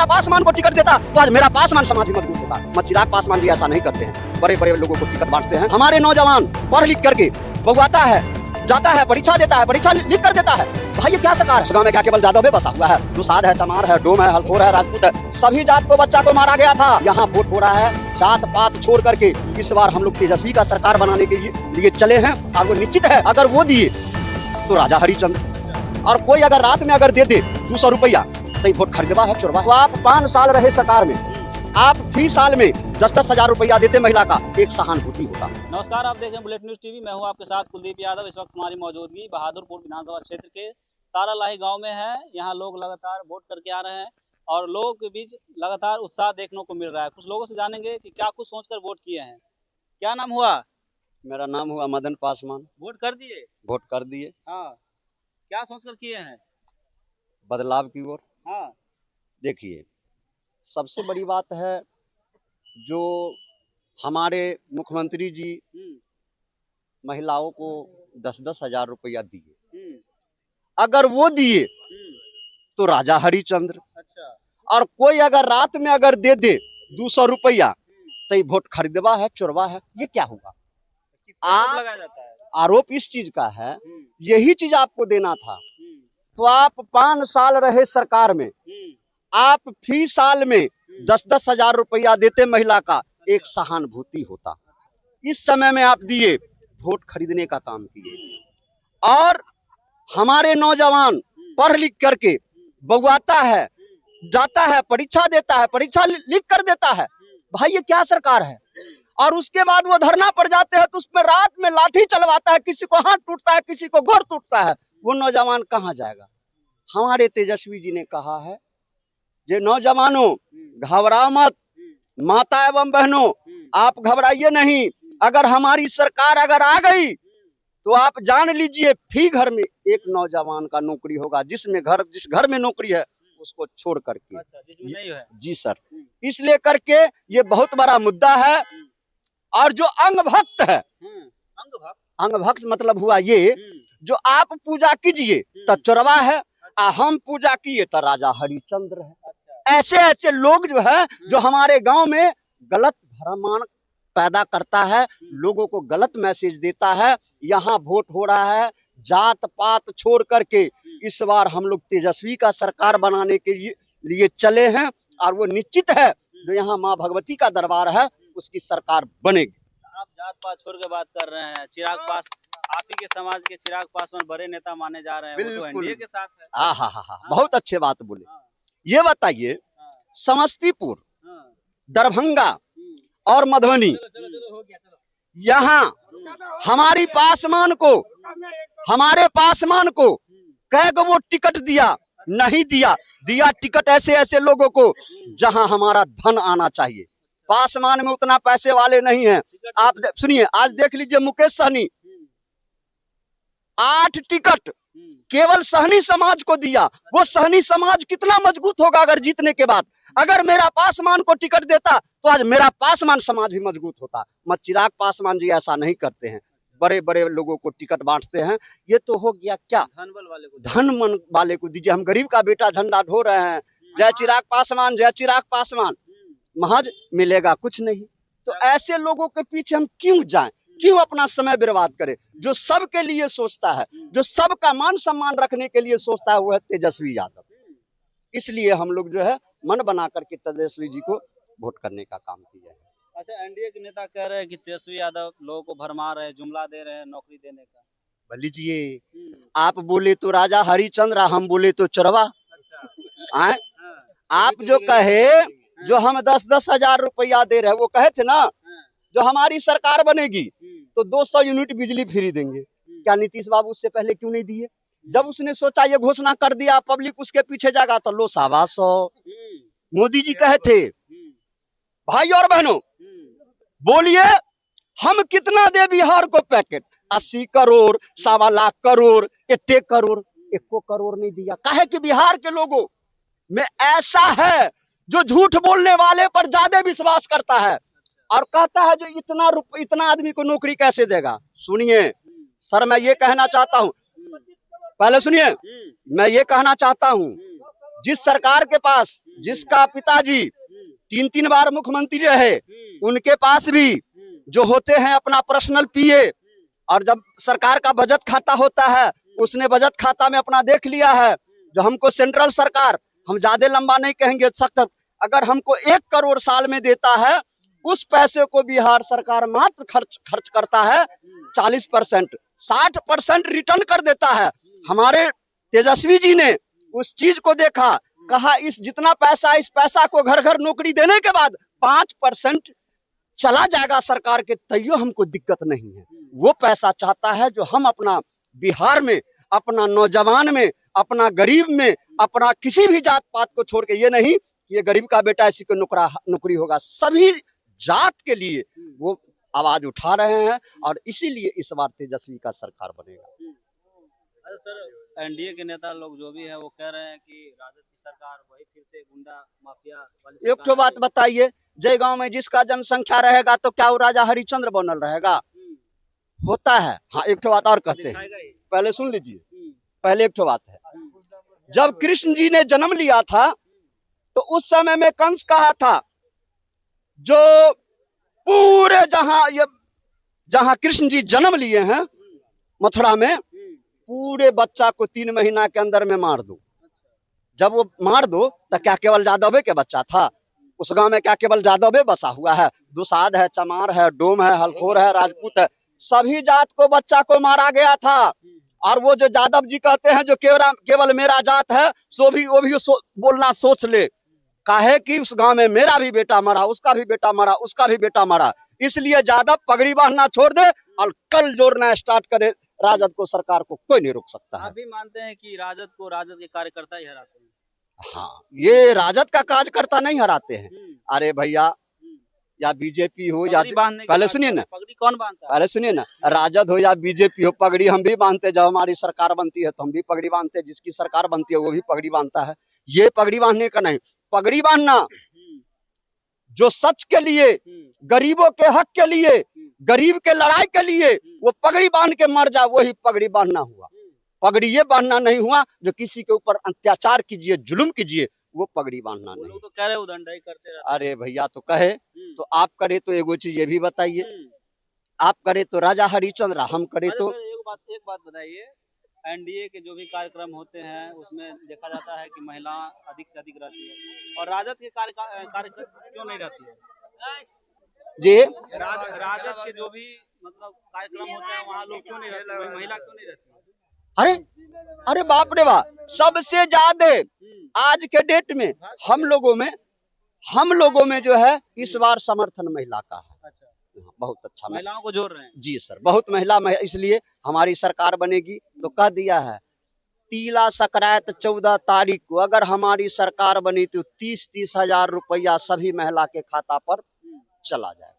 मेरा पासवान को टिकट देता तो आज मेरा पासवान समाज भी मजबूत होता। मगर चिराग पासवान जी ऐसा नहीं करते हैं, बड़े बड़े लोगों को टिकट बांटते हैं। हमारे नौजवान पढ़ लिख करके बउआता है, जाता है, परीक्षा देता है, परीक्षा लिख कर देता है। भाई ये क्या सरकार है? गाँव में क्या केवल जादव बसा हुआ है? जो साध है, चमार है, डोम है, हलखोर है, राजपूत है, सभी जात को बच्चा को मारा गया था। यहाँ वोट हो रहा है जात पात छोड़ करके। इस बार हम लोग तेजस्वी का सरकार बनाने के लिए चले हैं और वो निश्चित है अगर वो दिए तो राजा हरिचंद्र। और कोई अगर रात में अगर दे दे 200 रुपया तो वोट खरीदवा है चोरवा। तो आप 5 साल रहे सरकार में, आप फी साल में 10-10 हजार रुपया देते महिला का, एक सहानुभूति होता। नमस्कार, आप देख रहे हैं बुलेट न्यूज टीवी। मैं हूं आपके साथ कुलदीप यादव। इस वक्त हमारी मौजूदगी बहादुरपुर विधानसभा क्षेत्र के तारालाही गांव में है। यहां लोग लगातार वोट करके आ रहे हैं और लोगों के बीच लगातार उत्साह देखने को मिल रहा है। कुछ लोगों से जानेंगे कि क्या कुछ सोचकर वोट किए हैं। क्या नाम हुआ? मेरा नाम हुआ मदन पासवान। वोट कर दिए? वोट कर दिए। हाँ, क्या सोचकर किए हैं? बदलाव की ओर। हाँ, देखिए, सबसे बड़ी बात है जो हमारे मुख्यमंत्री जी महिलाओं को 10-10 हजार रुपया दिए, अगर वो दिए तो राजा हरिचंद्र। अच्छा। और कोई अगर रात में अगर दे दे 200 रुपया तो ये वोट खरीदवा है चोरवा है, ये क्या होगा? किसको लगाया जाता है? आरोप इस चीज का है, यही चीज आपको देना था। तो आप 5 साल रहे सरकार में, आप फी साल में 10-10 हजार रुपया देते महिला का, एक सहानुभूति होता। इस समय में आप दिए, वोट खरीदने का काम किए। और हमारे नौजवान पढ़ लिख करके बउआता है, जाता है, परीक्षा देता है, परीक्षा लिख कर देता है। भाई ये क्या सरकार है? और उसके बाद वो धरना पड़ जाते हैं तो उसमें रात में लाठी चलवाता है, किसी को हाथ टूटता है, किसी को गोड़ टूटता है। वो नौजवान कहाँ जाएगा? हमारे तेजस्वी जी ने कहा है जे नौजवानों घबराओ मत, माता एवं बहनों आप घबराइए नहीं। अगर हमारी सरकार अगर आ गई तो आप जान लीजिए फी घर में एक नौजवान का नौकरी होगा। जिस घर में नौकरी है उसको छोड़ करके। अच्छा, जिसमें नहीं है। जी सर, इसलिए करके ये बहुत बड़ा मुद्दा है। और जो अंग भक्त है, अंग भक्त मतलब हुआ ये, जो आप पूजा कीजिए तो चोरवा है, हम पूजा किए तो राजा हरिचंद्र है। अच्छा। ऐसे ऐसे लोग जो है जो हमारे गांव में गलत भ्रम पैदा करता है, लोगों को गलत मैसेज देता है। यहाँ वोट हो रहा है जात पात छोड़ करके। इस बार हम लोग तेजस्वी का सरकार बनाने के लिए चले हैं और वो निश्चित है जो यहाँ माँ भगवती का दरबार है उसकी सरकार बनेगी। आप जात पात छोड़ के बात कर रहे हैं। चिराग पास, आप ही के समाज के चिराग पासवान बड़े नेता माने जा रहे हैं। वो तो एनडीए के साथ है। हाँ, बहुत अच्छे बात बोले। ये बताइए, समस्तीपुर, दरभंगा और मधुबनी, यहाँ हमारे पासवान को कह गो वो टिकट दिया, नहीं दिया टिकट ऐसे ऐसे लोगों को जहां हमारा धन आना चाहिए। पासवान में उतना पैसे वाले नहीं हैं। आप सुनिए, आज देख लीजिए मुकेश सहनी 8 टिकट केवल सहनी समाज को दिया। वो सहनी समाज कितना मजबूत होगा अगर जीतने के बाद? अगर मेरा पासवान को टिकट देता तो आज मेरा पासवान समाज भी मजबूत होता। मगर चिराग पासवान जी ऐसा नहीं करते हैं, बड़े बड़े लोगों को टिकट बांटते हैं। ये तो हो गया क्या? धन मन वाले को दीजिए। हम गरीब का बेटा झंडा ढो रहे हैं, जय चिराग पासवान, जय चिराग पासवान, महज मिलेगा कुछ नहीं। तो ऐसे लोगों के पीछे हम क्यों जाएं? क्यों अपना समय बर्बाद करें? जो सबके लिए सोचता है, जो सबका मान सम्मान रखने के लिए सोचता है, वो है तेजस्वी यादव। इसलिए हम लोग जो है मन बना करके तेजस्वी जी को वोट करने का काम किया है। अच्छा, एनडीए के नेता कह रहे हैं कि तेजस्वी यादव लोगों को भरमा रहे हैं, जुमला दे रहे हैं नौकरी देने का। बोल लीजिए, आप बोले तो राजा हरिचंद्र, हम बोले तो चोरवा। हाँ। आप जो कहे जो हम 10-10 हजार रुपया दे रहे हैं, वो कहे थे ना जो हमारी सरकार बनेगी तो 200 यूनिट बिजली फ्री देंगे। क्या नीतीश बाबू उससे पहले क्यों नहीं दिए? जब उसने सोचा ये घोषणा कर दिया, पब्लिक उसके पीछे जाएगा तो लो शाबाश हो। मोदी जी कहे थे, भाई और बहनों बोलिए हम कितना दे बिहार को पैकेट? 80 करोड़, 1.25 लाख करोड़, इतने करोड़, 1 करोड़ नहीं दिया। काहे कि बिहार के लोगों में ऐसा है जो झूठ बोलने वाले पर ज्यादा विश्वास करता है और कहता है जो इतना आदमी को नौकरी कैसे देगा। सुनिए सर, मैं ये कहना चाहता हूँ, पहले सुनिए, मैं ये कहना चाहता हूँ, जिस सरकार के पास जिसका पिताजी 3-3 बार मुख्यमंत्री रहे, उनके पास भी जो होते हैं अपना पर्सनल पीए, और जब सरकार का बजट खाता होता है उसने बजट खाता में अपना देख लिया है। जो हमको सेंट्रल सरकार, हम ज्यादा लंबा नहीं कहेंगे, सख्त, अगर हमको 1 करोड़ साल में देता है, उस पैसे को बिहार सरकार मात्र खर्च करता है 40%, 60% रिटर्न कर देता है। हमारे तेजस्वी जी ने उस चीज को देखा, कहा इस जितना पैसा, इस पैसा को घर घर नौकरी देने के बाद 5% चला जाएगा सरकार के, तैयो हमको दिक्कत नहीं है। वो पैसा चाहता है जो हम अपना बिहार में, अपना नौजवान में, अपना गरीब में, अपना किसी भी जात पात को छोड़ के, ये नहीं कि ये गरीब का बेटा इसी को नौकरी होगा, सभी जात के लिए वो आवाज उठा रहे हैं, और इसीलिए इस बार तेजस्वी का सरकार बनेगा। अरे सर, एनडीए के नेता लोग जो भी है वो कह रहे हैं कि राजद की सरकार वही फिर से गुंडा माफिया वाली एक तो बात बताइए, जय गांव में जिसका जनसंख्या रहेगा तो क्या वो राजा हरिश्चंद्र बनल रहेगा? होता है। हाँ, एक तो बात और कहते हैं, पहले सुन लीजिए। पहले एक तो बात है, जब कृष्ण जी ने जन्म लिया था तो उस समय में कंस कहा था, जो पूरे जहां कृष्ण जी जन्म लिए हैं मथुरा में, पूरे बच्चा को 3 महीना के अंदर में मार दो। जब वो मार दो तो क्या केवल यादव के बच्चा था? उस गांव में क्या केवल यादव बसा हुआ है? दुसाध है, चमार है, डोम है, हलखोर है, राजपूत है, सभी जात को बच्चा को मारा गया था। और वो जो यादव जी कहते हैं जो केवल मेरा जात है, वो भी बोलना सोच ले, काहे कि उस गांव में मेरा भी बेटा मरा, उसका भी बेटा मरा, उसका भी बेटा मरा। इसलिए यादव पगड़ी बांधना छोड़ दे और कल जोड़ना स्टार्ट करे। राजद को, सरकार को कोई नहीं रोक सकता है। आप भी मानते हैं कि राजद को राजद के कार्यकर्ता ही हराते हैं? हाँ, ये राजद का कार्यकर्ता नहीं हराते हैं। अरे भैया, या बीजेपी हो या, पहले सुनिए ना, पगड़ी कौन बांधता है? पहले सुनिए ना, राजद हो या बीजेपी हो, पगड़ी हम भी बांधते। जब हमारी सरकार बनती है तो हम भी पगड़ी बांधते हैं, जिसकी सरकार बनती है वो भी पगड़ी बांधता है। ये पगड़ी बांधने का नहीं, पगड़ी बांधना जो सच के लिए, गरीबों के हक के लिए, गरीब के लड़ाई के लिए वो पगड़ी बांध के मर जाए, वही पगड़ी बांधना हुआ। पगड़ी ये बांधना नहीं हुआ जो किसी के ऊपर अत्याचार कीजिए, जुल्म कीजिए, वो पगड़ी बांधना नहीं। तो कह रहे उदंडाई करते रहते। अरे भैया, तो कहे तो आप करे तो एगो चीज ये भी बताइए, आप करे तो राजा हरिश्चंद्र, हम करे तो एक बात बताइए, एनडीए के जो भी कार्यक्रम होते हैं उसमें देखा जाता है कि महिला अधिक से अधिक रहती है, और राजद के कार्यक्रम क्यों नहीं रहती है जी? राजद के जो भी मतलब कार्यक्रम होते हैं वहाँ लोग क्यों नहीं रहते, महिला क्यों नहीं रहती है? अरे अरे बाप रे बाप, सबसे ज्यादा आज के डेट में हम लोगों में जो है इस बार समर्थन महिला का है। अच्छा, बहुत अच्छा, महिलाओं को जोड़ रहे हैं। जी सर, बहुत महिला, इसलिए हमारी सरकार बनेगी तो कह दिया है, तीला सकरात 14 तारीख को अगर हमारी सरकार बनी तो 30-30 हजार रुपया सभी महिला के खाता पर चला जाए।